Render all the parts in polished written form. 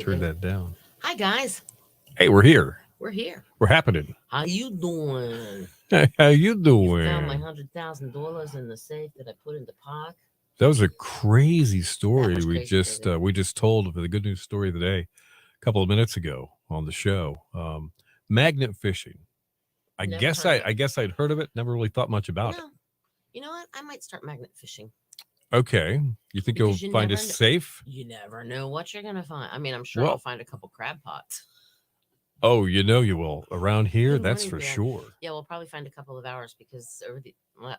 Turn that down. Hi guys, Hey, we're here. we're here. We're happening. How you doing? Hey, how you You found my doing? $100,000 in the safe that I put in the park. That was a crazy That story. was crazy, crazy. We just told for the good news story of the day a couple of minutes ago on the show. Magnet fishing. Never heard of it. I guess I'd heard of it. Never really thought much about it. No, you know what? I might start magnet fishing Okay, you think because you'll find us safe? You never know what you're gonna find. I mean, I'm sure Well- I'll find a couple crab pots. Oh, you know you will around here. Good That's morning, for Dad. sure. Yeah, we'll probably find a couple of hours because over the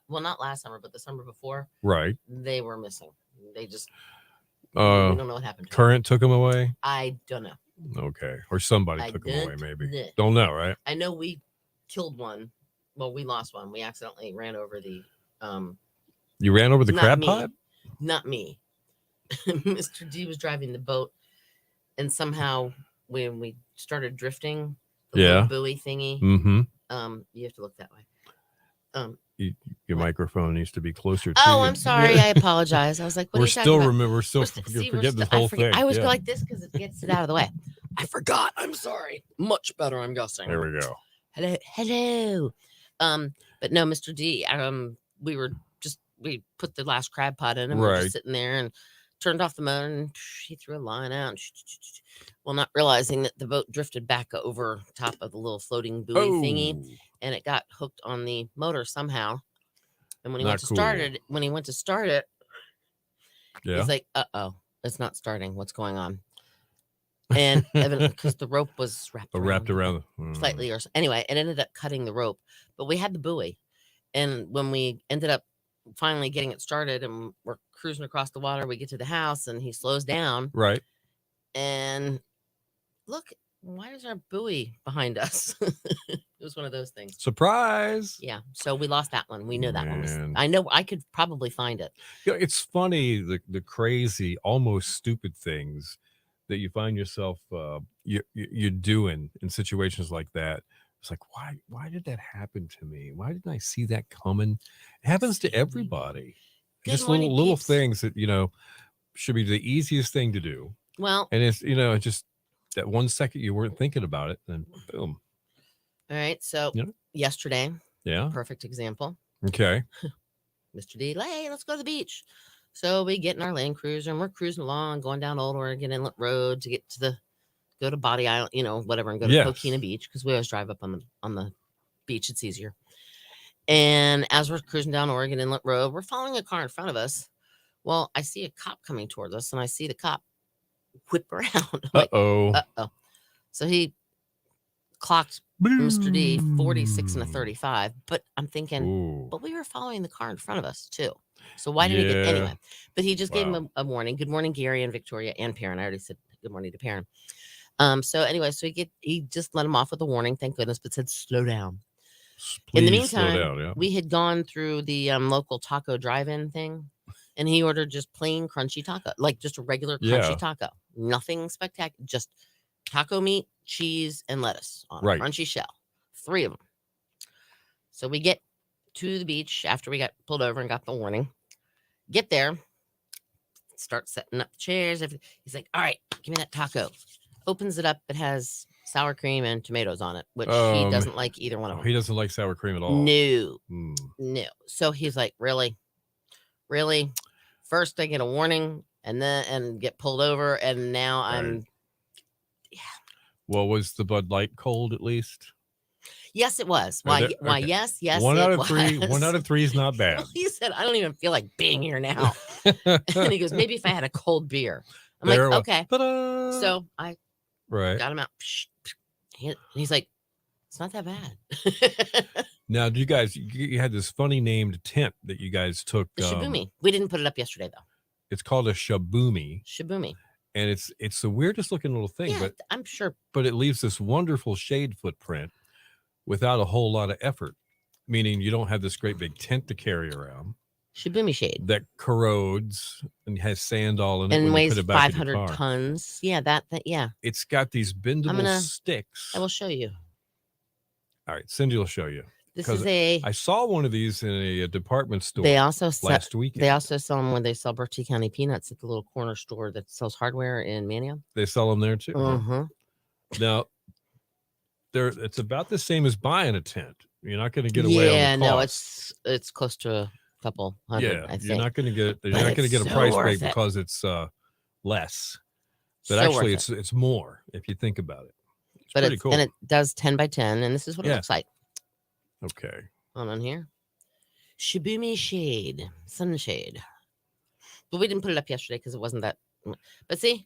not last summer, but the summer before, Right. they were missing. They just we Uh, don't know what happened to them. current took them away. I don't know. Okay, or somebody I took them away. don't Maybe know. don't know, right? I know we killed one. Well, we lost one. We accidentally ran over the You ran over the Not crab me. pot. not me. Mr. D was driving the boat and somehow when we started drifting, the Yeah. little buoy thingy, Mm-hmm. you have to look that way. Your What? microphone needs to be closer to Oh, you. I'm sorry. I apologize. I was like, what We're are you talking still about? remember. We're still forgetting this whole thing. I always Yeah. go like this because it gets it out of the way. I forgot. I'm sorry. Much better, I'm guessing. There we go. Hello. But no, Mr. D, we put the last crab pot in and we were Right. just sitting there and turned off the motor and he threw a line out. Well, not realizing that the boat drifted back over top of the little floating buoy thingy and it got hooked on the motor somehow. And when he Not went to cool. start it, Yeah. he's like, "Uh-oh, it's not starting. What's going on?" And because the rope was Wrapped around. slightly or so. Anyway, it ended up cutting the rope, but we had the buoy. And when we ended up finally getting it started and we're cruising across the water, we get to the house and he slows down Right. and look, why is our buoy behind us? It was one of those things. Surprise. Yeah. So we lost that one. We knew that one was, Man. I know I could probably find it. Yeah, it's funny the crazy, almost stupid things that you find yourself you're doing in situations like that. It's like why did that happen to me? Why didn't I see that coming? It happens to everybody. Good Just morning, little peeps. things that should be the easiest thing to do. Well, And it's just that 1 second you weren't thinking about it, and boom. all right. So Yeah. yesterday, Yeah. perfect example. Okay. Mr. D, hey, let's go to the beach. So we get in our Land Cruiser and we're cruising along, going down Old Oregon Inlet Road to get to go to Body Island, whatever, and go to Yes. Coquina Beach because we always drive up on the beach. It's easier. And as we're cruising down Oregon Inlet Road, we're following a car in front of us. Well, I see a cop coming towards us, and I see the cop whip around. I'm like, Uh-oh. uh-oh. So he clocked Mr. D 46 and a 35, but I'm thinking, Ooh. but we were following the car in front of us too. So why did he get Yeah. anyway? But he just gave Wow. him a warning. Good morning, Gary and Victoria and Perrin. I already said good morning to Perrin. So anyway, so he just let him off with a warning, thank goodness, but said slow down. In the Please slow meantime, down, yeah. we had gone through the local taco drive-in thing, and he ordered just plain crunchy taco, like just a regular crunchy Yeah. taco, nothing spectacular, just taco meat, cheese, and lettuce on Right. a crunchy shell, 3 of them. So we get to the beach after we got pulled over and got the warning. Get there, start setting up the chairs. He's like, "All right, give me that taco." Opens it up. It has sour cream and tomatoes on it, which he doesn't like either one of them. He doesn't like sour cream at all. No, Mm. no. So he's like, really? First I get a warning and get pulled over, and now I'm Well, was the Bud Light cold at least? Yes, it was. Are Why? there- Why? okay. Yes, yes. One it out of was. 3. 1 out of 3 is not bad. He said, "I don't even feel like being here now." And he goes, "Maybe if I had a cold beer." I'm There it like, was. "Okay." Ta-da! So I right got him out. He's like, "It's not that bad." now, do you had this funny named tent that you guys took? The Shibumi. We didn't put it up yesterday though. It's called a Shibumi, Shibumi. and it's the weirdest looking little thing, Yeah, I'm sure. but it leaves this wonderful shade footprint without a whole lot of effort. Meaning you don't have this great big tent to carry around Shibumi shade. that corrodes and has sand all in it And when you weighs put it back in your 500 car. tons. Yeah, that yeah. It's got these bendable sticks. I will show you. All right, Cindy will show you. This 'Cause is a. I saw one of these in a department store They also sell. last weekend. They also sell them when they sell Bertie County peanuts at the little corner store that sells hardware in Manio. They sell them there too. Mm-hmm. Now, it's about the same as buying a tent. You're not going to get away Yeah, on the no, cost. it's close to a couple hundred. Yeah, I you're think. not going to get. You're But not going to it's get a so price worth break it. because it's less. But So actually, worth it. it's more if you think about it. It's But pretty cool. and it does 10 by 10, and this is what it Yeah. looks like. Okay. Hold on here. Shibumi shade, sunshade. But we didn't put it up yesterday because it wasn't that. But see,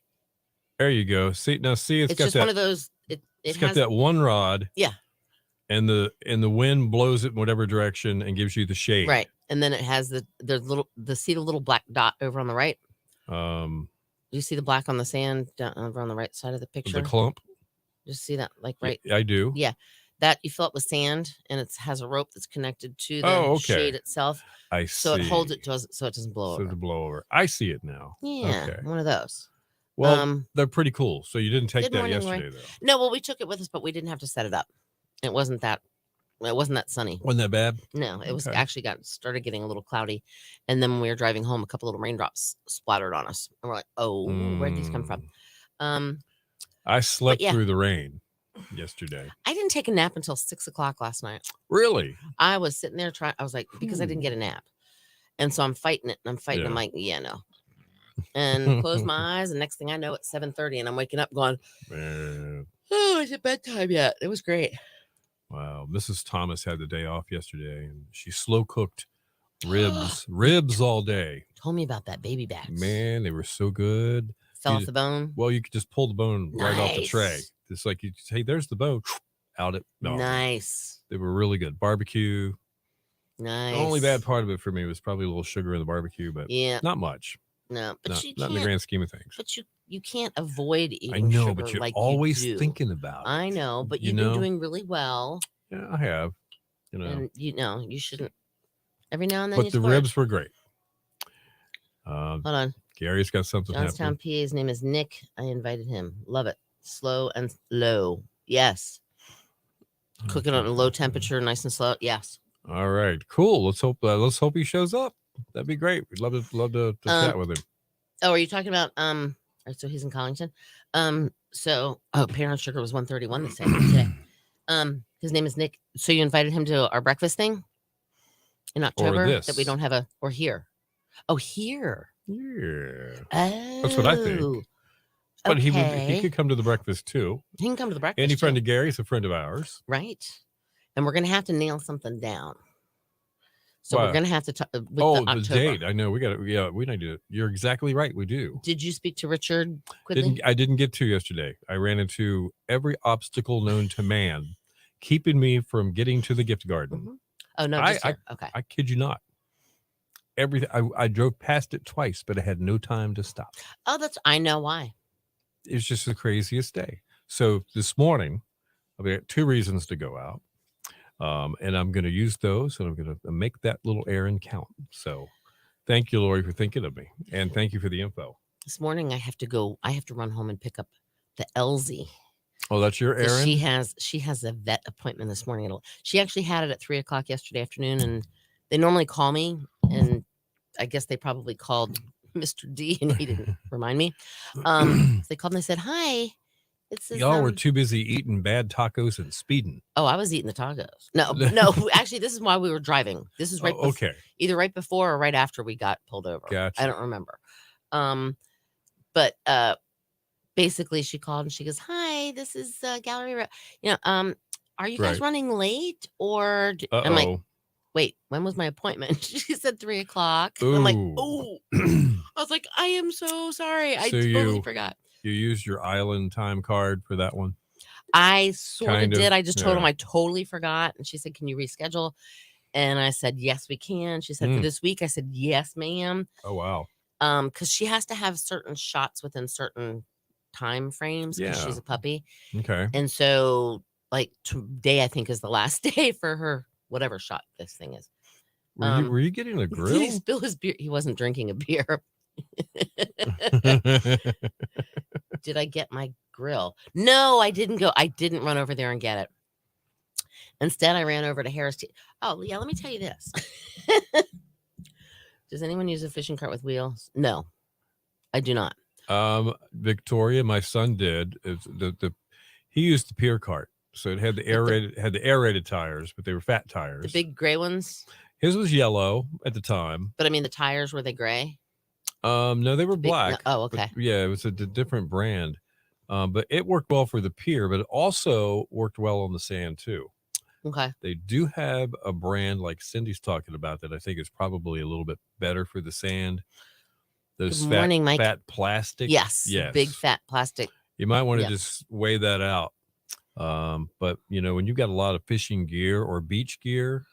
There you go. See now, it's it's got just that. one of those. It's It got has that one rod. Yeah. And the wind blows it in whatever direction and gives you the shade. right, and then it has see the little black dot over on the right. Um, Do you see the black on the sand down over on the right side of the picture? the clump. Just see that, like right. I do. Yeah, that you fill it with sand, and it has a rope that's connected to the Oh, okay. shade itself, I so see. it holds it so it doesn't blow So over. to blow over. I see it now. Yeah, Okay. one of those. Well, they're pretty cool. So you didn't take Good that morning, Roy. yesterday, though. No, well, we took it with us, but we didn't have to set it up. It wasn't that sunny. Wasn't that bad? No, it was Okay. actually started getting a little cloudy, and then when we were driving home, a couple little raindrops splattered on us, and we're like, "Oh, where'd these come from?" I slept yeah. through the rain yesterday. I didn't take a nap until 6:00 last night. Really? I was sitting there I was like, because I didn't get a nap, and so I'm fighting it, and I'm fighting. Yeah. I'm like, yeah, no, and close my eyes, and next thing I know, it's 7:30, and I'm waking up going, Man. "Oh, is it bedtime yet?" It was great. Wow. Mrs. Thomas had the day off yesterday, and she slow cooked ribs all day. Told me about that baby backs. Man, they were so good. Fell off the bone. Well, you could just pull the bone right off the tray. Nice. It's like you say, "There's the bone." Out it. No, Nice. they were really good. Barbecue. Nice. The only bad part of it for me was probably a little sugar in the barbecue, but Yeah. not much. No, but Not, you not in the can't. grand scheme of things. But you can't avoid eating. I know, sugar but you're like always you do. thinking about it. I know, but You you've know? been doing really well, Yeah, I have. You know, and you shouldn't. Every now and then, but you the splurge. ribs were great. Hold on, Gary's got something Johnstown, happening. PA. His name is Nick. I invited him. Love it. Slow and low. Yes. Cook it on a low temperature, nice and slow. Yes. All right, cool. Let's hope he shows up. That'd be great. We'd love to chat with him. Oh, are you talking about so he's in Collington. Parent sugar was 131 this today. His name is Nick. So you invited him to our breakfast thing in October that we this. don't have or here. Oh, here. Yeah, Oh, that's what I think. But he could come to the breakfast too. He can come to the breakfast. Any friend too. of Gary's a friend of ours. Right. And we're gonna have to nail something down. So Wow. we're gonna have to talk with The October. date. I know we got it. Yeah, we need to. You're exactly right. We do. Did you speak to Richard Quidley? I didn't get to yesterday. I ran into every obstacle known to man, keeping me from getting to the gift garden. Mhm. Oh no, just here. Okay. I kid you not. Everything. I drove past it twice, but I had no time to stop. Oh, I know why. It's just the craziest day. So this morning, I've got 2 reasons to go out. And I'm going to use those, and I'm going to make that little errand count. So thank you, Lori, for thinking of me. And thank you for the info. This morning I have to run home and pick up the Elsie. Oh, that's your 'Cause errand? She has a vet appointment this morning. She actually had it at 3:00 yesterday afternoon, and they normally call me, and I guess they probably called Mr. D and he didn't remind me. They called and they said, "Hi, it's this, Y'all were too busy eating bad tacos and speeding. Oh, I was eating the tacos. No, actually, this is why we were driving. This is right. Okay. Either right before or right after we got pulled over. Gotcha. I don't remember. But basically, she called and she goes, "Hi, this is Gallery. Are you guys Right. running late or?" I'm like, Uh-oh. "Wait, when was my appointment?" She said 3:00. I'm like, Ooh. "Oh." I was like, "I am so sorry. I So totally forgot." You used your island time card for that one? I sort of Kind of, did. I just told him yeah. I totally forgot. And she said, "Can you reschedule?" And I said, "Yes, we can." She said, "For this week?" I said, "Yes, ma'am." Oh, wow. Because she has to have certain shots within certain time frames because Yeah. she's a puppy. Okay. And so, like, today, I think, is the last day for her, whatever shot this thing is. Were you getting a Did he grill? spill his beer? He wasn't drinking a beer. Did I get my grill? No, I didn't go. I didn't run over there and get it. Instead, I ran over to Harris. Oh, yeah, let me tell you this. Does anyone use a fishing cart with wheels? No, I do not. Victoria, my son did. He used the pier cart, so it had the aerated tires, but they were fat tires. The big gray ones. His was yellow at the time. But I mean, the tires, were they gray? No, they were black. Oh, okay. Yeah, it was a different brand. But it worked well for the pier, but it also worked well on the sand too. Okay. They do have a brand like Cindy's talking about that I think is probably a little bit better for the sand. Those Good morning, Mike. fat plastic. Yes. Big fat plastic. You might want to just weigh that out. But when you've got a lot of fishing gear or beach gear,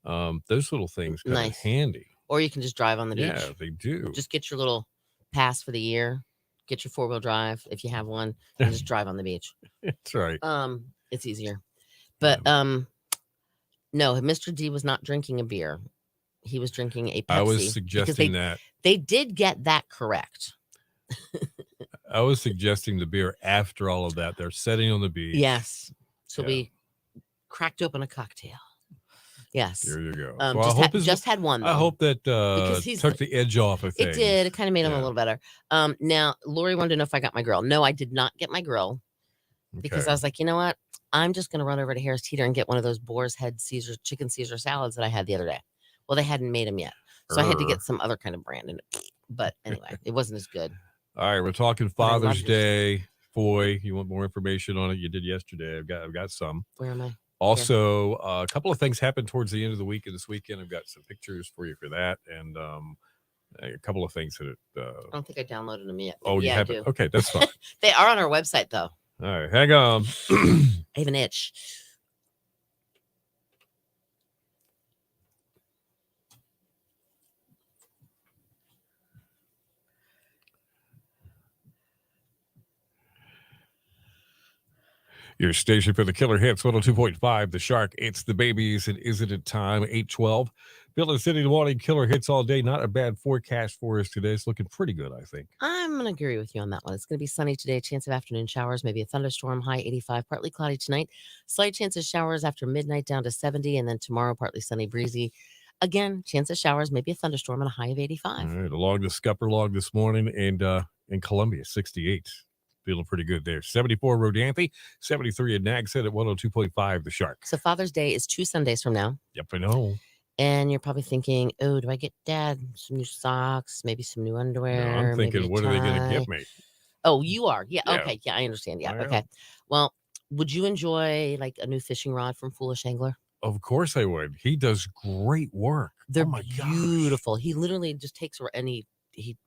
those little things come in handy. Or you can just drive on the beach. Yeah, they do. Just get your little pass for the year. Get your 4-wheel drive if you have one, and just drive on the beach. That's right. It's easier. But no, Mr. D was not drinking a beer. He was drinking a Pepsi. I was suggesting that. They did get that correct. I was suggesting the beer after all of that. They're sitting on the beach. Yes. So we cracked open a cocktail. Yes. There you go. Just had one, though. I hope that took the edge off of things. It did. It kind of made him a little better. Now, Lori wanted to know if I got my grill. No, I did not get my grill because I was like, you know what? I'm just going to run over to Harris Teeter and get one of those Boar's Head chicken Caesar salads that I had the other day. Well, they hadn't made them yet. So I had to get some other kind of brand in it. But anyway, it wasn't as good. All right. We're talking Father's Day. Boy, you want more information on it? You did yesterday. I've got some. Where am I? Also, a couple of things happened towards the end of the week and this weekend. I've got some pictures for you for that. And a couple of things that I don't think I downloaded them yet. Oh, you haven't? Okay, that's fine. They are on our website, though. All right, hang on. I have an itch. Your station for the killer hits, 102.5, The Shark. It's the babies, and isn't it time? 8:12. Bill and City wanting killer hits all day. Not a bad forecast for us today. It's looking pretty good, I think. I'm going to agree with you on that one. It's going to be sunny today. Chance of afternoon showers, maybe a thunderstorm. High 85. Partly cloudy tonight. Slight chance of showers after midnight down to 70. And then tomorrow, partly sunny, breezy. Again, chance of showers, maybe a thunderstorm, and a high of 85. All right, along the Scupper log this morning, and in Columbia, 68. Feeling pretty good there. 74 Rodanthe, 73 at Nags Head at 102.5 The Shark. So Father's Day is 2 Sundays from now. Yep, I know. And you're probably thinking, oh, do I get Dad some new socks, maybe some new underwear? No, I'm thinking, what are they going to get me? Oh, you are? Yeah. Okay. Yeah, I understand. Yeah. Okay. Well, would you enjoy like a new fishing rod from Foolish Angler? Of course I would. He does great work. They're beautiful. He literally just takes and he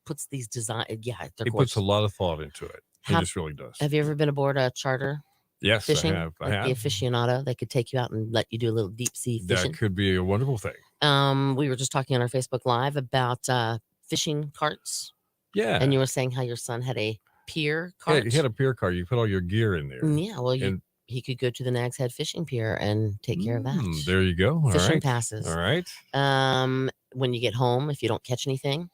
puts these design. Yeah, he puts a lot of thought into it. He just really does. Have you ever been aboard a charter? Yes, fishing? I have. The aficionado, they could take you out and let you do a little deep sea fishing. That could be a wonderful thing. We were just talking on our Facebook Live about fishing carts. Yeah. And you were saying how your son had a pier cart. Yeah, he had a pier cart. You put all your gear in there. Yeah, well, he could go to the Nags Head Fishing Pier and take care of that. There you go. Fishing passes. All right. When you get home, if you don't catch anything,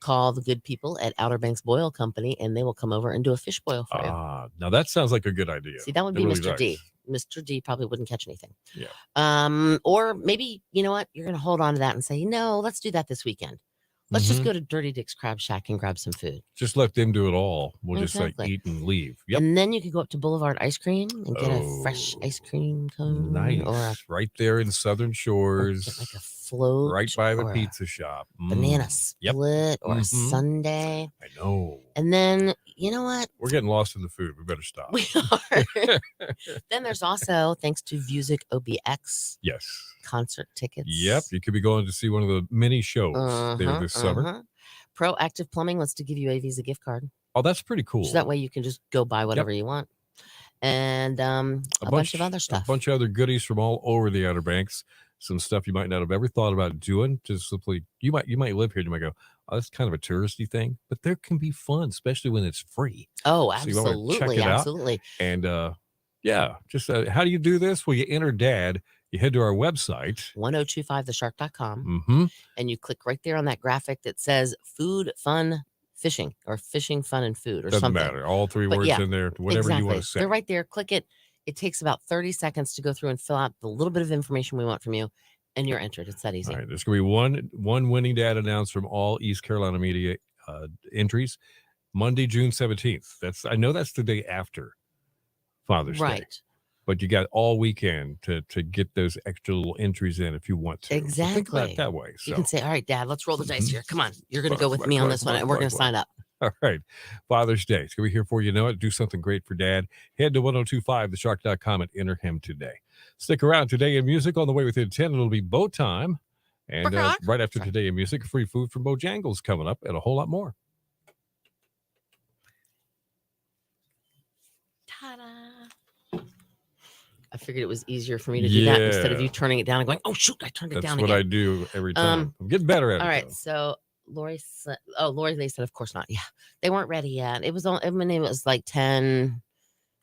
call the good people at Outer Banks Boil Company, and they will come over and do a fish boil for you. Now that sounds like a good idea. See, that would be Mr. D. Mr. D probably wouldn't catch anything. Yeah. Or maybe, you know what? You're going to hold on to that and say, no, let's do that this weekend. Let's just go to Dirty Dick's Crab Shack and grab some food. Just let them do it all. We'll just like eat and leave. Yep. And then you could go up to Boulevard Ice Cream and get a fresh ice cream cone. Nice. Or right there in Southern Shores. Get like a float. Right by the pizza shop. Banana split or a sundae. I know. And then, you know what? We're getting lost in the food. We better stop. We are. Then there's also, thanks to Vusic OBX. Yes. Concert tickets. Yep. You could be going to see one of the mini shows there this summer. Proactive Plumbing wants to give you a Visa gift card. Oh, that's pretty cool. So that way you can just go buy whatever you want. And a bunch of other stuff. A bunch of other goodies from all over the Outer Banks. Some stuff you might not have ever thought about doing. Just simply, you might live here and you might go, oh, that's kind of a touristy thing, but there can be fun, especially when it's free. Oh, absolutely. So absolutely. And just how do you do this? Well, you enter Dad. You head to our website, 1025theshark.com, and you click right there on that graphic that says food, fun, fishing, or fishing, fun, and food, or Doesn't something. Matter. All three words in there, whatever you want to say. They're right there. Click it. It takes about 30 seconds to go through and fill out the little bit of information we want from you, and you're entered. It's that easy. All right, there's going to be one winning dad announced from all East Carolina media entries. Monday, June 17th. I know that's the day after Father's Day. Right. But you got all weekend to get those extra little entries in if you want to. Exactly. So think about it that way. You can say, all right, Dad, let's roll the dice here. Come on. You're going to go with Right, me on right, this one, right, and we're right, going to sign up. All right. Father's Day. It's going to be here for you. Know it. Do something great for Dad. Head to 1025theshark.com and enter him today. Stick around. Today in music on the way within 10. It'll be Bow Time. And right after Today in music, free food from Bojangles coming up and a whole lot more. Ta-da. I figured it was easier for me to do that instead of you turning it down and going, oh, shoot, I turned it down again. That's what I do every time. I'm getting better at it. All right. So Lori said, they said, of course not. Yeah. They weren't ready yet. It was like 10.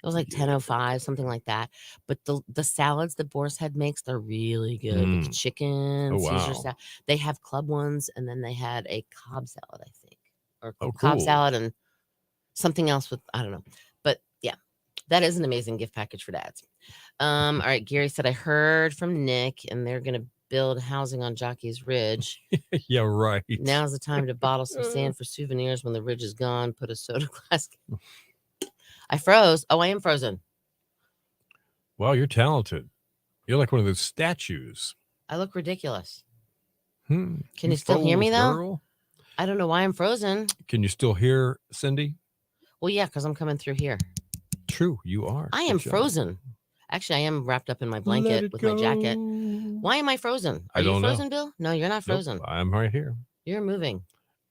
It was like 10:05, something like that. But the salads that Boar's Head makes, they're really good. With the chicken, Caesar salad. They have club ones, and then they had a Cobb salad, I think. Or Cobb salad and something else with, I don't know. But yeah, that is an amazing gift package for dads. All right. Gary said, I heard from Nick, and they're going to build housing on Jockey's Ridge. Yeah, right. Now's the time to bottle some sand for souvenirs when the ridge is gone. Put a soda glass. I froze. Oh, I am frozen. Wow, you're talented. You're like one of those statues. I look ridiculous. Can you still hear me, though? Girl? I don't know why I'm frozen. Can you still hear Cindy? Well, yeah, because I'm coming through here. True, you are. I am frozen. Actually, I am wrapped up in my blanket with my jacket. Why am I frozen? Are you frozen, Bill? No, you're not frozen. Nope, I'm right here. You're moving.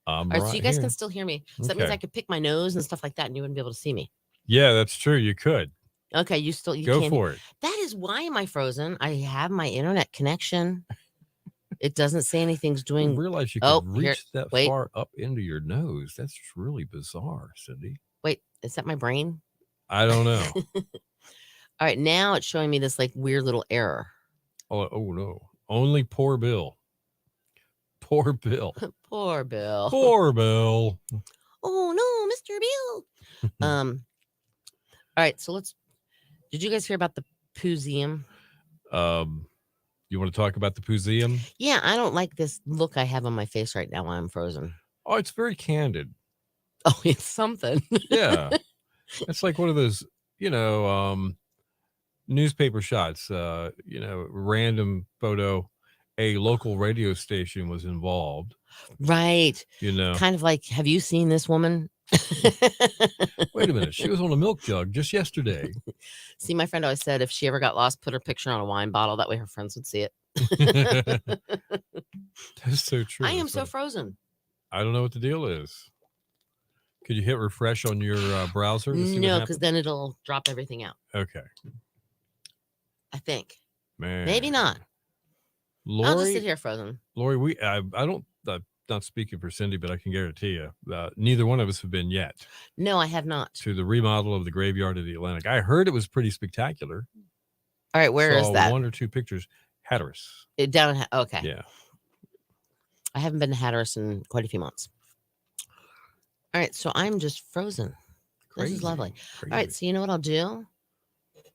All right, so you guys can still hear me. So that means I could pick my nose and stuff like that, and you wouldn't be able to see me. Yeah, that's true. You could. Okay, you go can't. For it. That is why am I frozen? I have my internet connection. It doesn't say anything's doing. I realize you can reach that far up into your nose. That's just really bizarre, Cindy. Wait, is that my brain? I don't know. All right, now it's showing me this like weird little error. Oh no! Only poor Bill. Poor Bill. Poor Bill. Poor Bill. Oh no, Mr. Bill. All right, so did you guys hear about the Pooseum? You want to talk about the Pooseum? Yeah, I don't like this look I have on my face right now while I'm frozen. Oh, it's very candid. Oh, it's something. Yeah. It's like one of those, newspaper shots, random photo, a local radio station was involved. Right. Kind of like, have you seen this woman? Wait a minute. She was on a milk jug just yesterday. See, my friend always said if she ever got lost, put her picture on a wine bottle. That way her friends would see it. That's so true. I am so frozen. I don't know what the deal is. Could you hit refresh on your browser? No, because then it'll drop everything out. Okay. I think. Man. Maybe not. Lori, I'll just sit here frozen. Lori, I'm not speaking for Cindy, but I can guarantee you, neither one of us have been yet. No, I have not. To the remodel of the Graveyard of the Atlantic. I heard it was pretty spectacular. All right, where is that? One or two pictures. Hatteras. Okay. Yeah. I haven't been to Hatteras in quite a few months. All right, so I'm just frozen. Crazy. This is lovely. Crazy. All right, so you know what I'll do?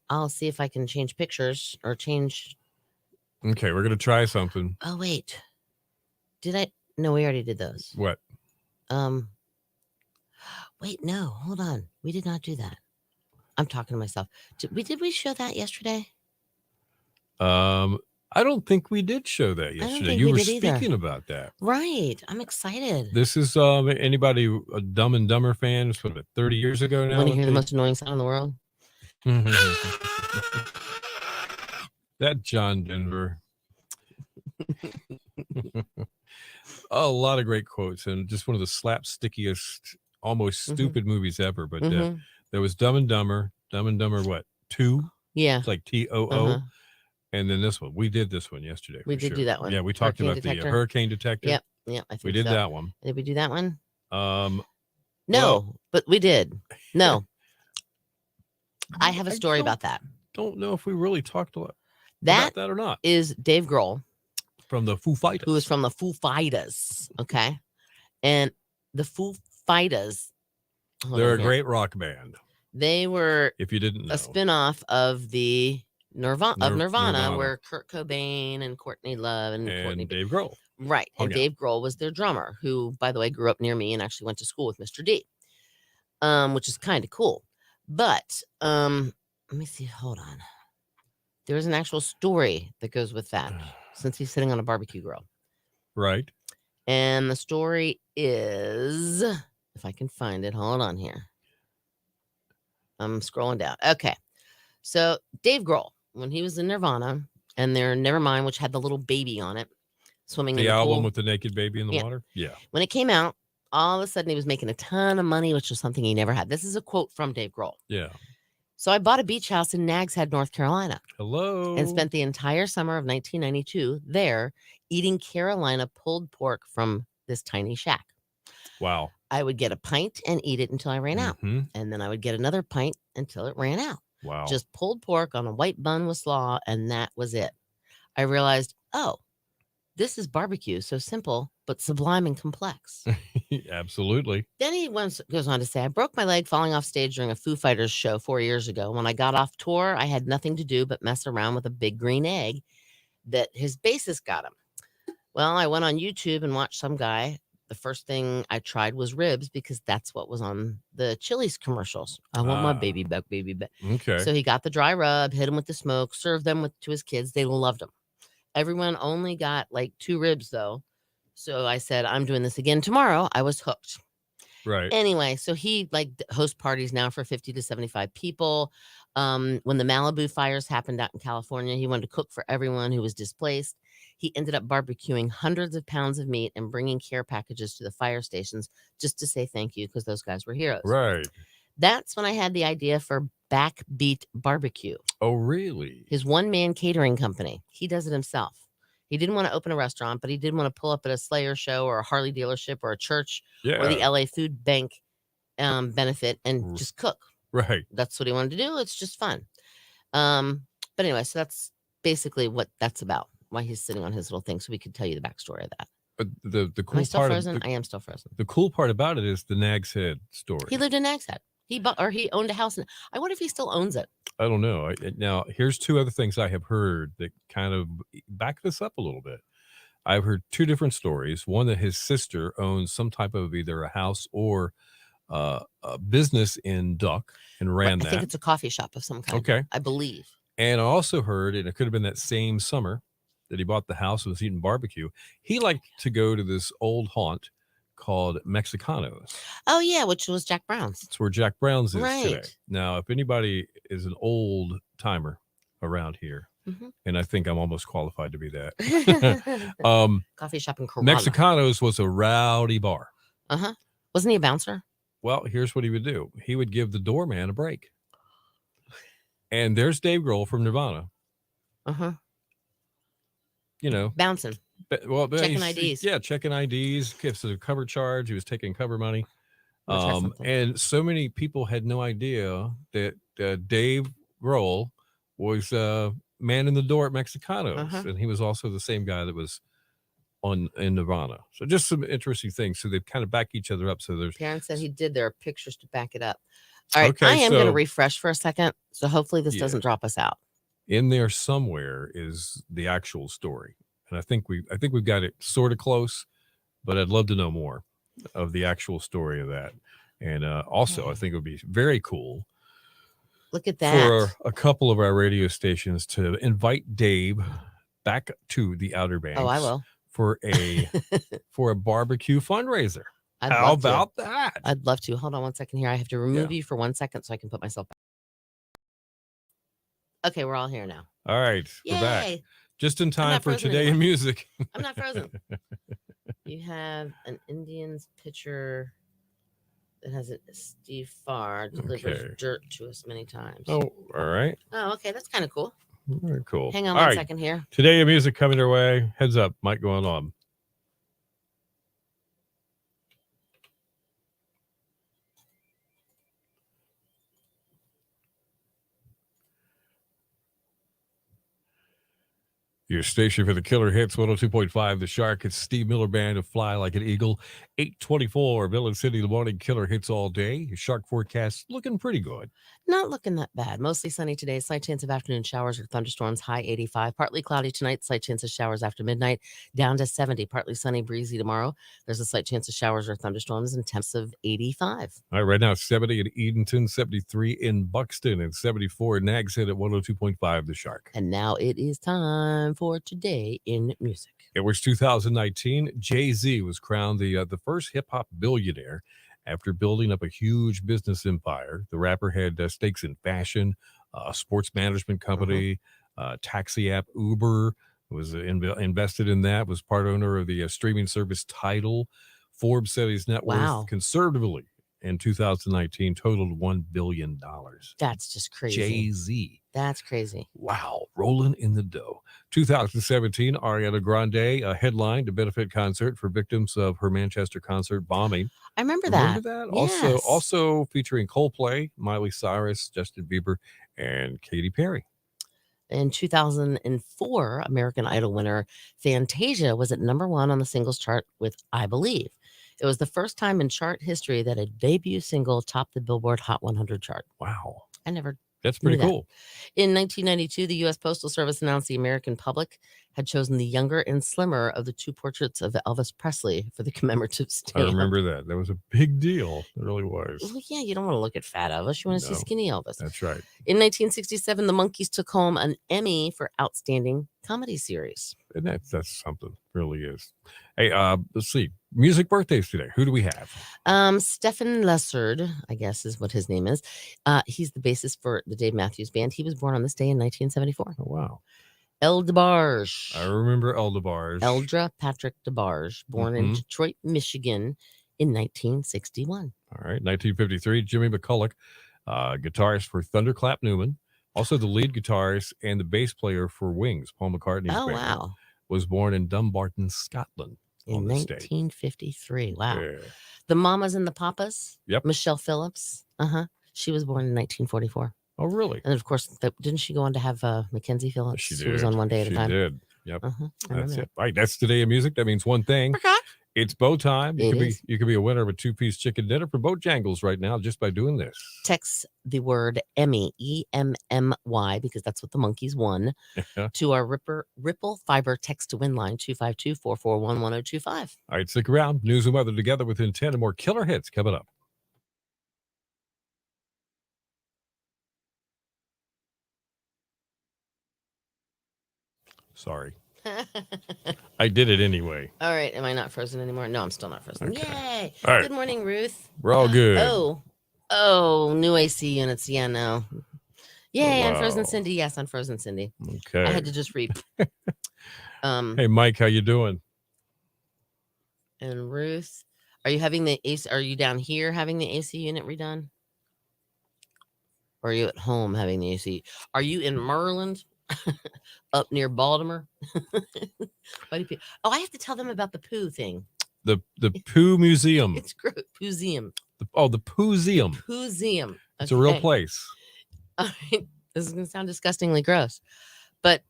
I'll see if I can change pictures or change. Okay, we're going to try something. Oh, wait. Did I? No, we already did those. What? Wait, no, hold on. We did not do that. I'm talking to myself. Did we show that yesterday? I don't think we did show that yesterday. You were speaking about that. Right. I'm excited. This is anybody a Dumb and Dumber fan? It's what, 30 years ago now? Want to hear the most annoying sound in the world? That John Denver. A lot of great quotes and just one of the slapstickiest, almost stupid movies ever. But there was Dumb and Dumber. Dumb and Dumber, what? 2? Yeah. It's like TOO. And then this one. We did this one yesterday. We did do that one. Yeah, we talked about the Hurricane Detector. Yep. I think we did that one. Did we do that one? No, but we did. No. I have a story about that. Don't know if we really talked about that or not. Is Dave Grohl. From the Foo Fighters. Who is from the Foo Fighters. Okay. And the Foo Fighters. They're a great rock band. They were If you didn't know. a spin-off of the Nirvana, Nirvana. where Kurt Cobain and Courtney Love and Courtney And Dave Grohl. right. hung And out. Dave Grohl was their drummer, who, by the way, grew up near me and actually went to school with Mr. D, which is kind of cool. But let me see. Hold on. There is an actual story that goes with that, since he's sitting on a barbecue grill. Right. And the story is, if I can find it, hold on here. I'm scrolling down. Okay. So Dave Grohl, when he was in Nirvana and their Nevermind, which had the little baby on it, swimming in The the album pool. with the naked baby in the Yeah. water? Yeah. When it came out, all of a sudden he was making a ton of money, which was something he never had. This is a quote from Dave Grohl. Yeah. So I bought a beach house in Nags Head, North Carolina, Hello. and spent the entire summer of 1992 there eating Carolina pulled pork from this tiny shack. Wow. I would get a pint and eat it until I ran out. Mhm. And then I would get another pint until it ran out. Wow. Just pulled pork on a white bun with slaw, and that was it. I realized, oh, this is barbecue. So simple, but sublime and complex. Absolutely. Then he goes on to say, I broke my leg falling off stage during a Foo Fighters show 4 years ago. When I got off tour, I had nothing to do but mess around with a big green egg that his bassist got him. Well, I went on YouTube and watched some guy. The first thing I tried was ribs because that's what was on the Chili's commercials. I want my baby back, baby back. Okay. So he got the dry rub, hit him with the smoke, served them to his kids. They loved him. Everyone only got like 2 ribs though. So I said, I'm doing this again tomorrow. I was hooked. Right. Anyway, so he hosts parties now for 50 to 75 people. When the Malibu fires happened out in California, he wanted to cook for everyone who was displaced. He ended up barbecuing hundreds of pounds of meat and bringing care packages to the fire stations just to say thank you because those guys were heroes. Right. That's when I had the idea for Backbeat Barbecue. Oh, really? His one-man catering company. He does it himself. He didn't want to open a restaurant, but he did want to pull up at a Slayer show or a Harley dealership or a church or the LA Food Bank benefit and just cook. Right. That's what he wanted to do. It's just fun. But anyway, so that's basically what that's about. Why he's sitting on his little thing, so we could tell you the backstory of that. But the Am I cool still part frozen? of I am still frozen. the cool part about it is the Nag's Head story. He lived in Nags Head. He owned a house. I wonder if he still owns it. I don't know. Now, here's 2 other things I have heard that kind of back this up a little bit. I've heard 2 different stories. One that his sister owns some type of either a house or a business in Duck and ran I that. think it's a coffee shop of some kind. Okay. I believe. And I also heard, and it could have been that same summer that he bought the house and was eating barbecue, he liked to go to this old haunt called Mexicanos. Oh, yeah, which was Jack Brown's. It's where Jack Brown's is today. Right. Now, if anybody is an old timer around here, and I think I'm almost qualified to be that, Coffee shop in Corona. Mexicanos was a rowdy bar. Uh-huh. Wasn't he a bouncer? Well, here's what he would do. He would give the doorman a break. And there's Dave Grohl from Nirvana. Uh-huh. You know, bouncing. Well, checking IDs. Yeah, checking IDs. Gives a cover charge. He was taking cover money. Let's try something. And so many people had no idea that Dave Grohl was man in the door at Mexicanos, and he was also the same guy that was in Nirvana. So just some interesting things. So they kind of back each other up. So there's Karen said he did. There are pictures to back it up. All right, Okay, I am going to so- refresh for a second, so hopefully this Yeah. doesn't drop us out. in there somewhere is the actual story, and I think we've got it sort of close, but I'd love to know more of the actual story of that. And also, I think it would be very cool Look at that. for a couple of our radio stations to invite Dave back to the Outer Banks. Oh, I will. For a barbecue fundraiser. I'd How love to. about that? I'd love to. Hold on 1 second here. I have to remove you for 1 second so I can put myself back. Okay, we're all here now. All right, we're back Yay! just in time not for frozen Today in anymore. Music. I'm not frozen. You have an Indian's picture that has Steve Farr delivers Okay. dirt to us many times. Oh, all right, Oh, okay, that's kind of cool. very cool. Hang on All 1 right, second here. Today in Music coming your way. Heads up, mic going on. Your station for the killer hits 102.5 The Shark. It's Steve Miller Band of Fly Like an Eagle. 824 Villain City, the morning killer hits all day. Your shark forecast looking pretty good. Not looking that bad. Mostly sunny today. Slight chance of afternoon showers or thunderstorms. High 85. Partly cloudy tonight. Slight chance of showers after midnight. Down to 70. Partly sunny, breezy tomorrow. There's a slight chance of showers or thunderstorms and temps of 85. All right, right now it's 70 in Edenton, 73 in Buxton, and 74 in Nags Head at 102.5 The Shark. And now it is time for Today in Music. It was 2019. Jay-Z was crowned the first hip-hop billionaire after building up a huge business empire. The rapper had stakes in fashion, a sports management company, taxi app Uber, was invested in that, was part owner of the streaming service Tidal. Forbes said his net worth conservatively in 2019 totaled $1 billion. That's just crazy. Jay-Z. That's crazy. Wow, rolling in the dough. 2017, Ariana Grande headlined a benefit concert for victims of her Manchester concert bombing. I remember that. Yes. Also featuring Coldplay, Miley Cyrus, Justin Bieber, and Katy Perry. In 2004, American Idol winner Fantasia was at #1 on the singles chart with I Believe. It was the first time in chart history that a debut single topped the Billboard Hot 100 chart. Wow. That's pretty cool. In 1992, the U.S. Postal Service announced the American public had chosen the younger and slimmer of the two portraits of Elvis Presley for the commemorative stamp. I remember that. That was a big deal. It really was. Well, yeah, you don't want to look at fat Elvis. You want to see skinny Elvis. That's right. In 1967, the Monkees took home an Emmy for Outstanding Comedy Series. And that's something. Really is. Hey, let's see. Music birthdays today. Who do we have? Stephen Lessard, I guess is what his name is. He's the bassist for the Dave Matthews Band. He was born on this day in 1974. Oh, wow. El DeBarge. I remember El DeBarge. Eldra Patrick DeBarge, born in Detroit, Michigan in 1961. All right. 1953, Jimmy McCulloch, guitarist for Thunderclap Newman. Also the lead guitarist and the bass player for Wings, Paul McCartney's band. Wow. Was born in Dumbarton, Scotland. In 1953. Wow. Yeah. The Mamas and the Papas. Yep. Michelle Phillips. She was born in 1944. Oh, really? And of course, didn't she go on to have Mackenzie Phillips? She did. Who was on One Day at a Time? She did. Yep. That's that. it. All right. That's Today in Music. That means one thing. It's bow time. You could be a winner of a 2-piece chicken dinner for Bojangles right now just by doing this. Text the word Emmy, EMMY, because that's what the Monkees won, to our Ripple Fiber text to win line 252-441-1025. All right, stick around. News and weather together within 10 and more killer hits coming up. Sorry. I did it anyway. All right. Am I not frozen anymore? No, I'm still not frozen. Okay. Yay. All right. Good morning, Ruth. We're all good. Oh, new AC units. Yeah, no. Yay, Unfrozen Cindy. Yes, Unfrozen Cindy. Okay. I had to just read. Hey, Mike, how you doing? And Ruth, are you having the AC? Are you down here having the AC unit redone? Or are you at home having the AC? Are you in Maryland? Up near Baltimore? I have to tell them about the poo thing. The Poo Museum. It's great. Pooseum. The Pooseum. Pooseum. Okay. It's a real place. All right. This is going to sound disgustingly gross. But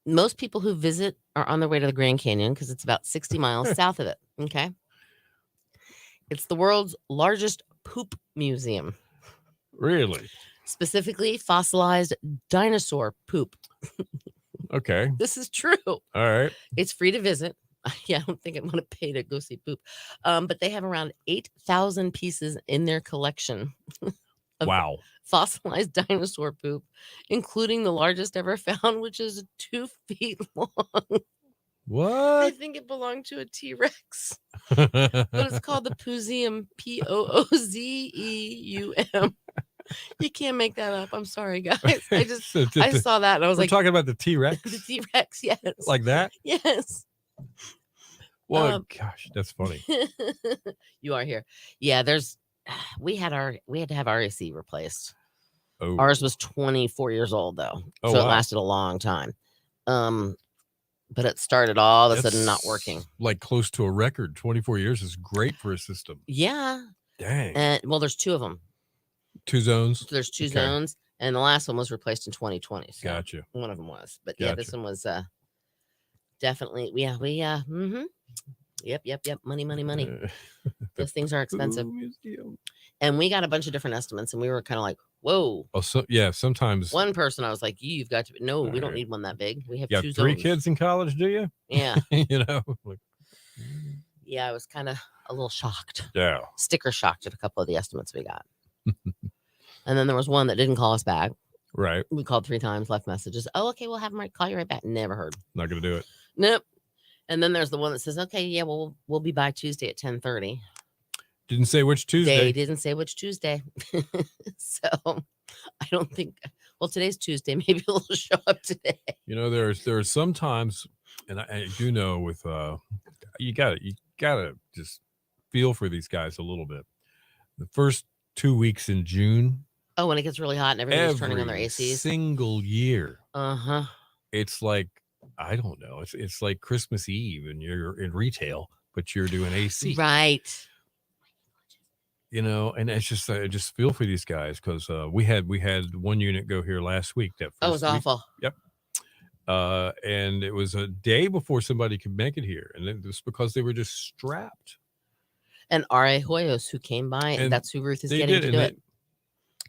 most people who visit are on their way to the Grand Canyon because it's about 60 miles south of it. Okay. It's the world's largest poop museum. Really? Specifically, fossilized dinosaur poop. Okay. This is true. All right. It's free to visit. Yeah, I don't think I want to pay to go see poop. But they have around 8,000 pieces in their collection. Wow. Fossilized dinosaur poop, including the largest ever found, which is 2 feet long. What? I think it belonged to a T-Rex. But it's called the Pooseum, Poozeum. You can't make that up. I'm sorry, guys. I saw that and I was like, talking about the T-Rex? The T-Rex, yes. Like that? Yes. Well, gosh, that's funny. You are here. Yeah, we had to have our AC replaced. Oh. Ours was 24 years old though. Oh, so wow. It lasted a long time. But it started all of a sudden not working. Like close to a record. 24 years is great for a system. Yeah. Dang. And well, there's 2 of them. 2 zones. There's 2 zones, And the last one was replaced in 2020. So Gotcha. one of them was. But yeah, this Gotcha. one was definitely Yep. Money. The Those things are expensive. Pooh Museum. And we got a bunch of different estimates, and we were kind of like, whoa. Oh, so yeah, sometimes One person, I was like, you've got to no, we don't right. need one that big. We have you 2 have 3 zones. kids in college, do you? Yeah. You know, like, Yeah, I was kind of a little shocked. yeah. Sticker shocked at a couple of the estimates we got. And then there was one that didn't call us back. Right. We called 3 times, left messages. Oh, okay, we'll have them call you right back. Never heard. Not gonna do it. Nope. And then there's the one that says, okay, yeah, well, we'll be by Tuesday at 10:30. Didn't say which Tuesday. They didn't say which Tuesday. So I don't think, well, today's Tuesday. Maybe it'll show up today. You know, there are some times, and I do know with you gotta just feel for these guys a little bit. The first 2 weeks in June, Oh, when it gets really hot and everybody's turning on their every ACs. single year, Uh-huh. it's like, I don't know, it's like Christmas Eve and you're in retail, but you're doing AC. Right. You know, and it's just I just feel for these guys because we had one unit go here last week. That Oh, it was first week. awful. Yep. And it was a day before somebody could make it here, and it was because they were just strapped. And R.A. Hoyos, who came by, and And that's who Ruth is They getting did, to and do it.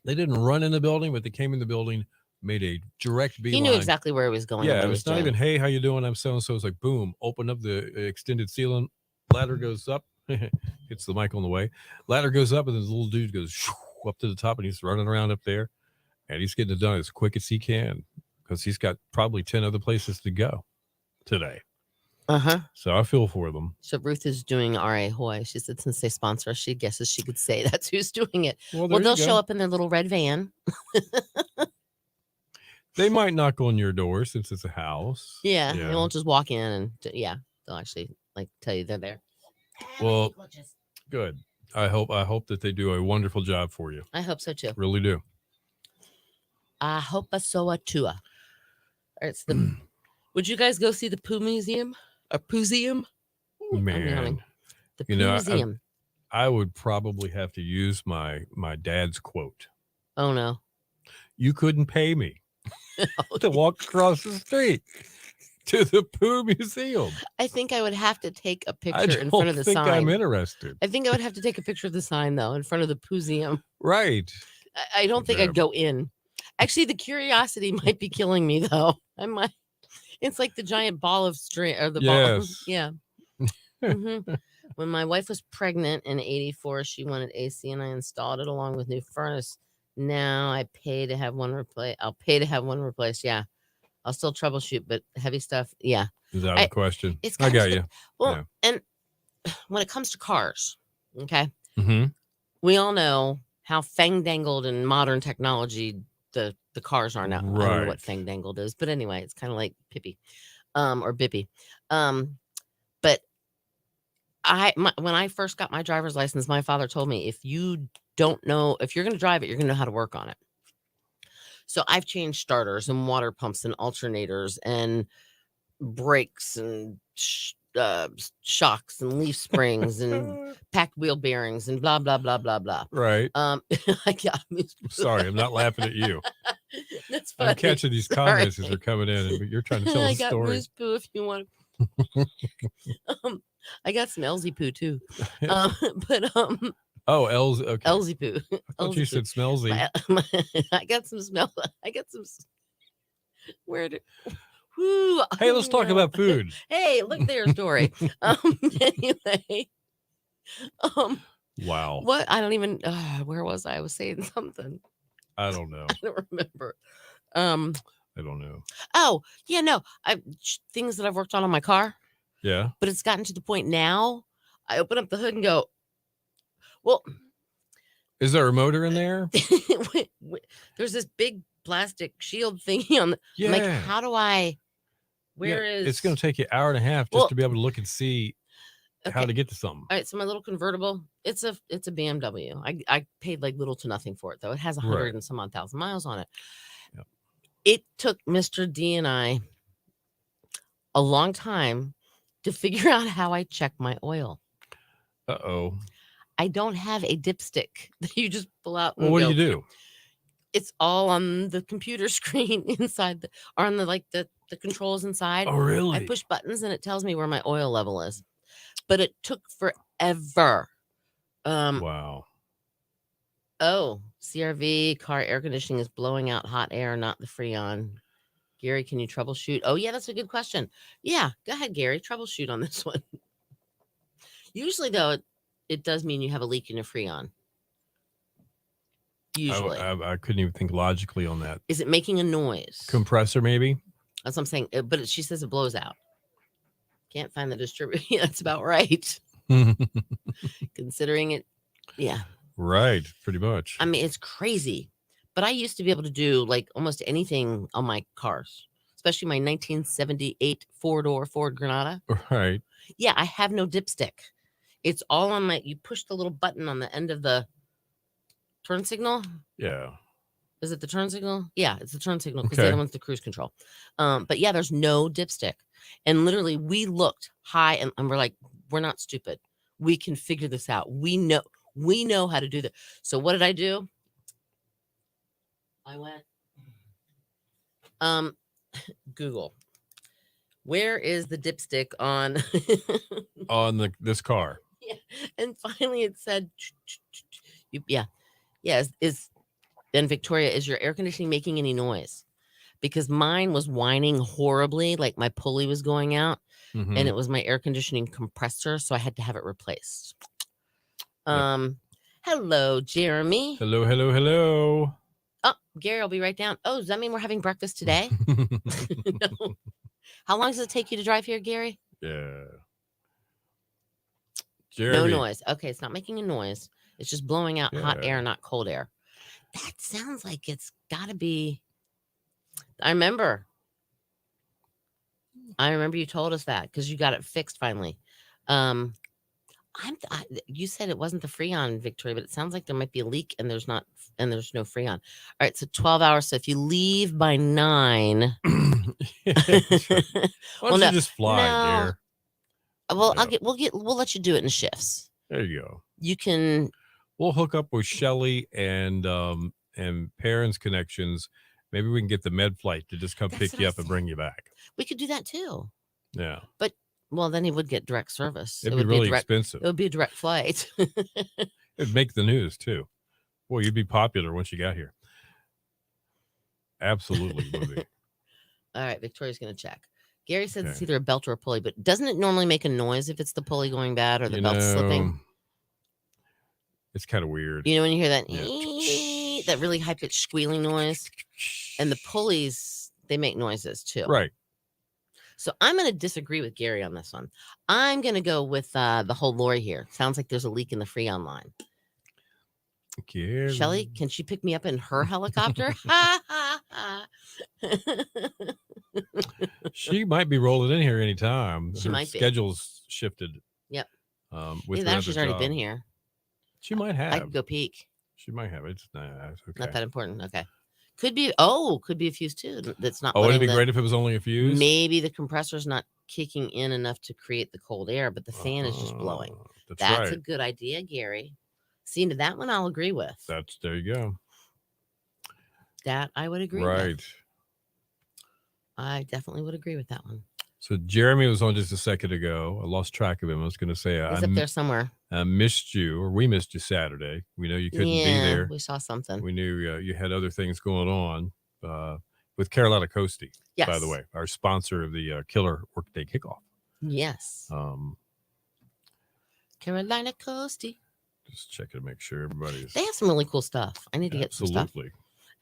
they didn't run in the building, but they came in the building, made a direct beeline. He knew exactly where he was going. and Yeah, what it he was not doing. even, hey, how you doing? I'm so and so. It's like, boom, open up the extended ceiling, ladder goes up, hits the mic on the way, ladder goes up, and then the little dude goes up to the top, and he's running around up there, and he's getting it done as quick as he can because he's got probably 10 other places to go today. Uh-huh. So I feel for them. So Ruth is doing R.A. Hoy. She said since they sponsor us, she guesses she could say that's who's doing it. Well, Well, there they'll you show go. up in their little red van. They might knock on your door since it's a house. Yeah. They won't just walk in and they'll actually like tell you they're there. Well, good. I hope that they do a wonderful job for you. I hope so too. Really do. I hope so too. All right. So would you guys go see the Pooh Museum? Or Poohseum? Ooh, I'm yawning. Man, The you know, Poohseum. I would probably have to use my dad's quote. Oh no. You couldn't pay me to walk across the street to the Pooh Museum. I think I would have to take a I picture in front of the don't think sign. I'm interested. I think I would have to take a picture of the sign though, in front of the Poohseum. Right. I don't think I'd go in. Actually, the curiosity might be killing me though. I might. It's like the giant ball of string or the ball. Yes. Yeah. Mhm. When my wife was pregnant in '84, she wanted AC, and I installed it along with new furnace. Now I pay to have one replaced. I'll pay to have one replaced. Yeah, I'll still troubleshoot, but heavy stuff. Yeah, Is out of the question. it's I gotten got to the- you. well, Yeah. and when it comes to cars, okay, Mm-hmm. we all know how fang-dangled and modern technology the cars are now. I don't know Right. what fang-dangled is, but anyway, it's kind of like Pippi, or Bippy. But when I first got my driver's license, my father told me if you don't know if you're going to drive it, you're going to know how to work on it. So I've changed starters and water pumps and alternators and brakes and shocks and leaf springs and packed wheel bearings and blah blah blah blah blah. Right. I got Sorry, I'm not laughing at you. That's funny. I'm catching these comments as they're coming in, and you're trying to tell I a got story. moose poo if you want. I got some Elsie poo too. But Oh, Elsie. Okay. Elsie poo. I thought you said smellsy. I got some smell. I got some. Where did? Whoo, Hey, let's talk about food. Hey, look there, Dory. Anyway, Wow. what? I don't even. Where was I? I was saying something. I don't know. I don't remember. I don't know. Oh yeah, no. Things that I've worked on my car, Yeah. but it's gotten to the point now. I open up the hood and go, well, Is there a motor in there? there's this big plastic shield thingy on the. Yeah. I'm like, how do I? Where is? It's going to take you an hour and a half just Well, to be able to look and see how okay. to get to something. All right, so my little convertible, it's a BMW. I paid like little to nothing for it though. It has 100 Right. and some odd thousand miles on it. Yep. It took Mr. D and I a long time to figure out how I check my oil. Uh-oh. I don't have a dipstick that you just pull out. And Well, what go. do you do? It's all on the computer screen inside or on the controls inside. Oh, I really? push buttons and it tells me where my oil level is. But it took forever. Wow. Oh, CRV car air conditioning is blowing out hot air, not the Freon. Gary, can you troubleshoot? Oh, yeah, that's a good question. Yeah, go ahead, Gary. Troubleshoot on this one. Usually, though, it does mean you have a leak in your Freon. Usually. I couldn't even think logically on that. Is it making a noise? Compressor, maybe? That's what I'm saying. But she says it blows out. Can't find the distributor. That's about right. Considering it. Yeah. Right. Pretty much. I mean, it's crazy. But I used to be able to do like almost anything on my cars, especially my 1978 four-door Ford Granada. Right. Yeah, I have no dipstick. It's all on you push the little button on the end of the turn signal. Yeah. Is it the turn signal? Yeah, it's the turn signal because the Okay. other one's the cruise control. But yeah, there's no dipstick. And literally we looked high and we're like, we're not stupid. We can figure this out. We know how to do that. So what did I do? I went Google. Where is the dipstick on On this car? Yeah. And finally it said is then Victoria, is your air conditioning making any noise? Because mine was whining horribly, like my pulley was going out, Mhm. and it was my air conditioning compressor, so I had to have it replaced. Yep. Hello, Jeremy. Hello, hello, hello. Oh, Gary, I'll be right down. Oh, does that mean we're having breakfast today? No. How long does it take you to drive here, Gary? Yeah. No Jeremy. noise. Okay, it's not making a noise. It's just blowing out hot Yeah. air, not cold air. That sounds like it's got to be. I remember you told us that because you got it fixed finally. You said it wasn't the Freon, Victoria, but it sounds like there might be a leak and there's no Freon. All right, so 12 hours. So if you leave by 9, Yeah, that's right. Why Well, don't no, you just fly, no. dear? well, Yeah. we'll let you do it in shifts. There you go. You can. We'll hook up with Shelly and Perrin's connections. Maybe we can get the med flight to just come That's pick what you I up and said. bring you back. We could do that too. Yeah. Well, then he would get direct service. It'd It be would really a direct. expensive. It would be a direct flight. It'd make the news too. Boy, you'd be popular once you got here. Absolutely would be. All right, Victoria's going to check. Gary says it's Okay. either a belt or a pulley, but doesn't it normally make a noise if it's the pulley going bad or the belt slipping? It's kind of weird. You know when you hear that Yeah. that really high pitched squealing noise, and the pulleys, they make noises too. Right. So I'm going to disagree with Gary on this one. I'm going to go with the whole Lori here. Sounds like there's a leak in the Freon line. Gary. Shelly, can she pick me up in her helicopter? Ha ha ha. She might be rolling in here anytime. She Her might be. schedule's shifted. Yep. With Either her that or she's other already been job. here. She might have. I could go peek. She might have. It's okay. Not that important. Okay. Could be a fuse too. That's not. Oh, it'd be letting great if it was only a fuse. Maybe the compressor's not kicking in enough to create the cold air, but the fan is just blowing. That's That's right. a good idea, Gary. See, that one I'll agree with. There you go. That I would agree with. Right. I definitely would agree with that one. So Jeremy was on just a second ago. I lost track of him. I was going to say He's up there somewhere. I missed you, or we missed you Saturday. We know you couldn't be there. We saw something. We knew you had other things going on with Carolina Coastie, Yes. by the way, our sponsor of the Killer Workday Kickoff. Yes. Carolina Coastie. Just checking to make sure everybody's. They have some really cool stuff. I need to get some stuff. Absolutely.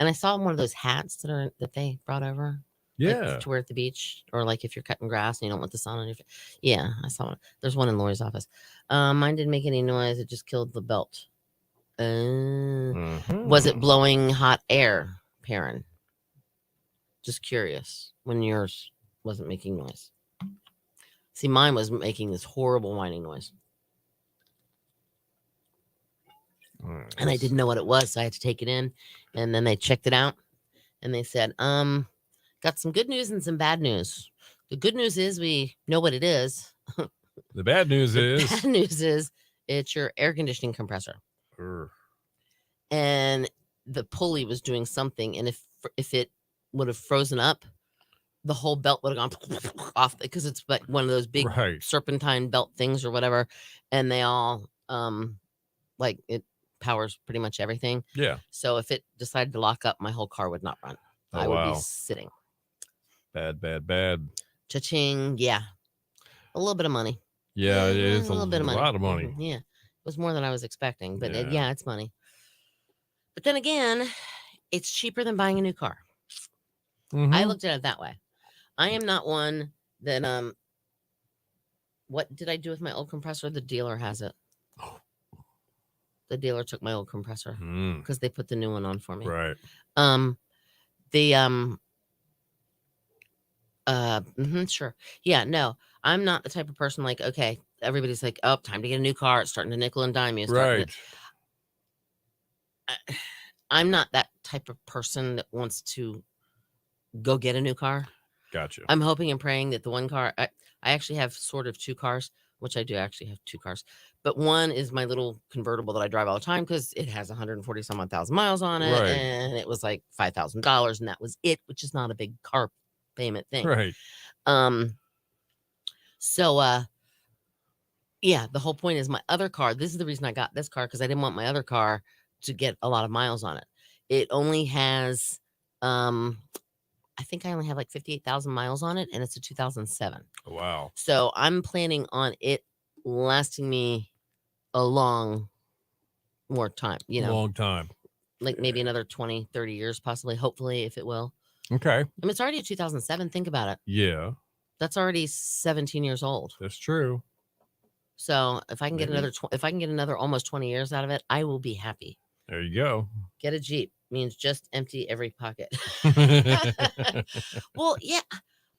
And I saw one of those hats that they brought over. Yeah. Like to wear at the beach, or like if you're cutting grass and you don't want the sun on your face. Yeah, I saw one. There's one in Lori's office. Mine didn't make any noise. It just killed the belt. Was it blowing hot air, Perrin? Just curious when yours wasn't making noise. See, mine was making this horrible whining noise. Right. And I didn't know what it was, so I had to take it in. And then they checked it out and they said, got some good news and some bad news. The good news is we know what it is. The bad news is. Bad news is it's your air conditioning compressor. Urgh. And the pulley was doing something, and if it would have frozen up, the whole belt would have gone off because it's like one of those big Right. serpentine belt things or whatever, and they all like it powers pretty much everything. Yeah. So if it decided to lock up, my whole car would not run. Oh, I would be wow. sitting. Bad, bad, bad. Cha-ching. Yeah. A little bit of money. Yeah, it is a little bit of money. lot of money. Yeah. It was more than I was expecting, but Yeah. it's money. But then again, it's cheaper than buying a new car. I Mhm. looked at it that way. I am not one that what did I do with my old compressor? The dealer has it. The dealer took my old compressor Mm, because they put the new one on for me. right. Sure. Yeah, no. I'm not the type of person like, okay, everybody's like, oh, time to get a new car. It's starting to nickel and dime you. Right. I'm not that type of person that wants to go get a new car. Gotcha. I'm hoping and praying that the one car I actually have sort of two cars, which I do actually have two cars. But one is my little convertible that I drive all the time because it has 140 some odd thousand miles on it. Right. And it was like $5,000, and that was it, which is not a big car payment thing. Right. So yeah, the whole point is my other car. This is the reason I got this car because I didn't want my other car to get a lot of miles on it. It only has I think I only have like 58,000 miles on it, and it's a 2007. Wow. So I'm planning on it lasting me a long more time, Long time. like maybe another 20, 30 years, possibly, hopefully, if it will. Okay. I mean, it's already a 2007. Think about it. Yeah, That's already 17 years old. that's true. So if I can get Maybe. another almost 20 years out of it, I will be happy. There you go. Get a Jeep means just empty every pocket. Well, yeah.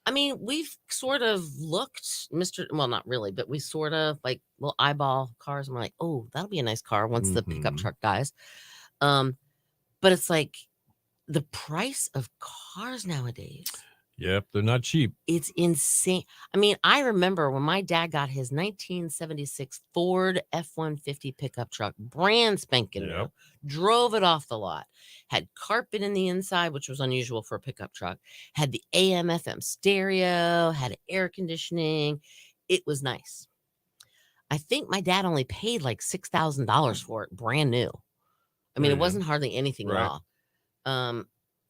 I mean, we've sort of looked, well, not really, but we sort of like will eyeball cars. And we're like, oh, that'll be a nice car once the pickup Mhm. truck dies. But it's like the price of cars nowadays. Yep, they're not cheap. It's insane. I mean, I remember when my dad got his 1976 Ford F-150 pickup truck, brand spanking new, Yep. drove it off the lot, had carpet in the inside, which was unusual for a pickup truck, had the AM/FM stereo, had air conditioning. It was nice. I think my dad only paid like $6,000 for it, brand new. I mean, There it you wasn't hardly anything Right. at all.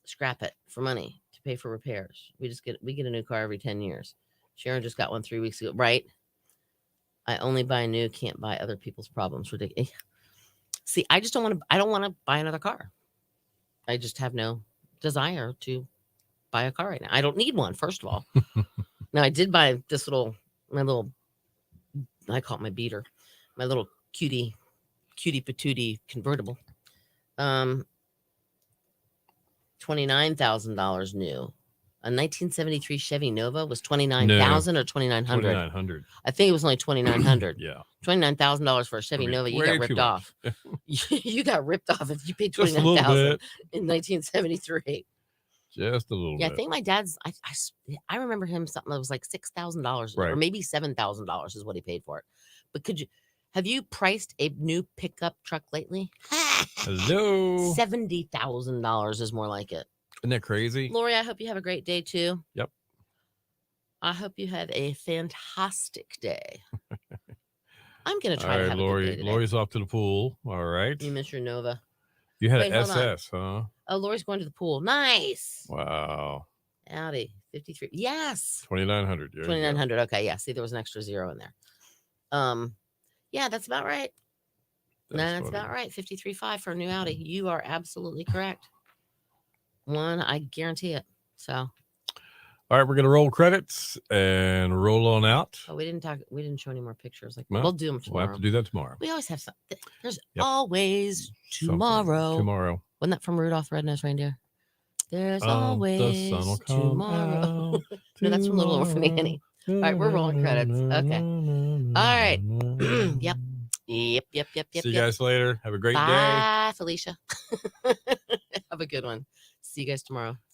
Scrap it for money to pay for repairs. We get a new car every 10 years. Sharon just got one 3 weeks ago. Right. I only buy new, can't buy other people's problems. Ridiculous. See, I don't want to buy another car. I just have no desire to buy a car right now. I don't need one, first of all. Now I did buy this I call it my beater, my little cutie patootie convertible. $29,000 new. A 1973 Chevy Nova was 29,000 or 2,900. 2,900. I think it was only 2,900. Yeah. $29,000 for a Chevy I mean, Nova. You way got too ripped much. off. You got ripped off if you paid Just a little 29,000 bit. in 1973. Just a little Yeah, bit. I think my dad's. I remember him something that was like $6,000 or Right. maybe $7,000 is what he paid for it. But have you priced a new pickup truck lately? Hello. $70,000 is more like it. Isn't that crazy? Lori, I hope you have a great day too. Yep. I hope you have a fantastic day. I'm gonna All try to right, have a good Lori. day today. Lori's off to the pool. All right. You miss your Nova. You had Wait, an hold on. SS, huh? Oh, Lori's going to the pool. Nice. Wow. Audi 53. Yes. 2,900. 2,900. Okay. Yeah. See, there was an extra zero in there. Yeah, that's about right. That's about right. 53.5 for a new Audi. You are absolutely correct. I guarantee it. So. All right, we're gonna roll credits and roll on out. Oh, we didn't show any more pictures. Like Well, we'll do them tomorrow. We'll have to do that tomorrow. We always have something. There's Yep. always Something. tomorrow. Tomorrow. Wasn't that from Rudolph the Red-Nosed Reindeer? There's The always sun will come tomorrow. out No, that's from Little Orphan Annie. All right, we're rolling credits. Okay. All right. Yep. Yep. See you guys later. Have a great day. Bye, Felicia. Have a good one. See you guys tomorrow.